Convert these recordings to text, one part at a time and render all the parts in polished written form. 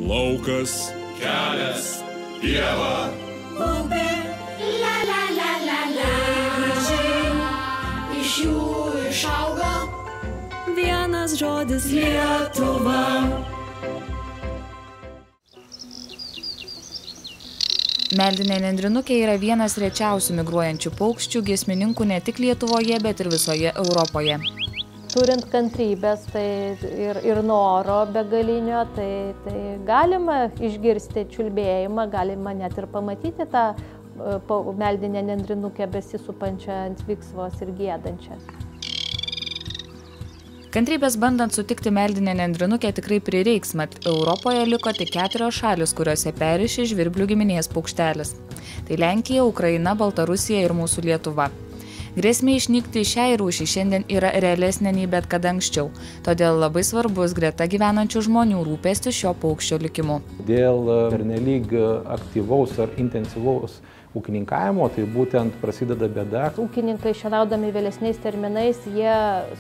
laukas, kelias, pieva, upė, la la la la la. Gražiai iš jų išaugo vienas žodis Lietuva. Meldinė nendrinukė yra vienas rečiausių migruojančių paukščių, giesmininkų ne tik Lietuvoje, bet ir visoje Europoje. Turint kantrybės ir noro begalinio, tai galima išgirsti čiulbėjimą, galima net ir pamatyti tą meldinę nendrinukę besisupančią ant viksvos ir giedančią. Kantrybės bandant sutikti meldinę nendrinukę tikrai prireiks, mat Europoje liko tik 4 šalis, kuriuose peri šis žvirblių giminės paukštelis. Tai Lenkija, Ukraina, Baltarusija ir mūsų Lietuva. Grėsmė išnykti šiai rūšiai šiandien yra realesnė nei bet kada anksčiau, todėl labai svarbus greta gyvenančių žmonių rūpestis šio paukščio likimu. Dėl pernelyg aktyvaus ar intensyvaus ūkininkavimo, tai būtent prasideda bėda. Ūkininkai šienaudami vėlesniais terminais, jie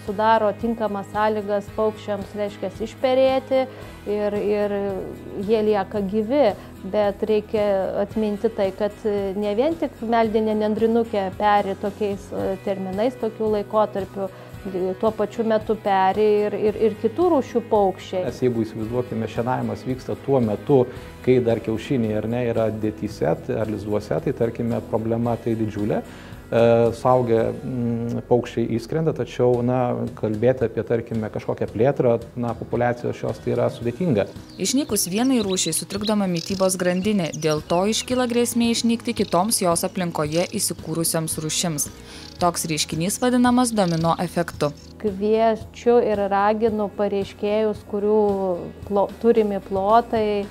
sudaro tinkamas sąlygas paukščiams, reiškia, išperėti ir jie lieka gyvi. Bet reikia atminti tai, kad ne vien tik meldinė nendrinukė peri tokiais terminais, tokiu laikotarpiu, tuo pačiu metu peri ir kitų rūšių paukščiai. Nes jeigu įsivaizduokime, šienavimas vyksta tuo metu, kai dar kiaušiniai ar ne yra dėtyse ar lizduose, tai tarkime problema tai didžiulė. Suaugę paukščiai įskrenda, tačiau kalbėti apie, tarkime, kažkokią plėtrą populiacijos šios tai yra sudėtinga. Išnykus vienai rūšiai sutrikdoma mitybos grandinė, dėl to iškyla grėsmė išnykti kitoms jos aplinkoje įsikūrusiams rūšims. Toks reiškinys vadinamas domino efektu. Kviečiu ir raginu pareiškėjus, kurių turimi plotai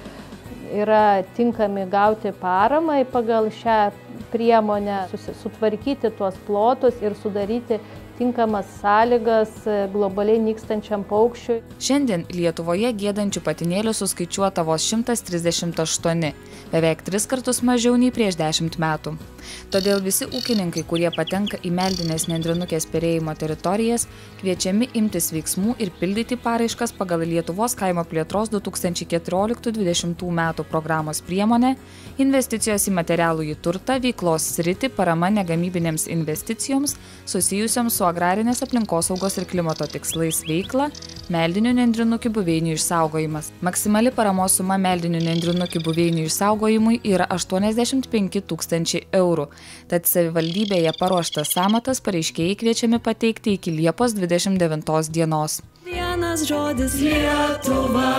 yra tinkami gauti paramai pagal šią priemonę, sutvarkyti tuos plotus ir sudaryti tinkamas sąlygas globaliai nykstančiam paukščiui. Šiandien Lietuvoje giedančių patinėlių suskaičiuota vos 138, beveik 3 kartus mažiau nei prieš 10 metų. Todėl visi ūkininkai, kurie patenka į meldinės nendrinukės perėjimo teritorijas, kviečiami imtis veiksmų ir pildyti paraiškas pagal Lietuvos kaimo plėtros 2014-2020 metų programos priemonę investicijos į materialųjį turtą, veiklos sritį, parama negamybinėms investicijoms susijusioms su agrarinės aplinkosaugos ir klimato tikslais veikla, meldinių nendrinukių buveinių išsaugojimas. Maksimali paramos suma meldinių nendrinukių buveinių išsaugojimui yra 85 000 eurų, tad savivaldybėje paruoštas sąmatas pareiškėjai kviečiami pateikti iki Liepos 29 dienos. Vienas žodis Lietuva.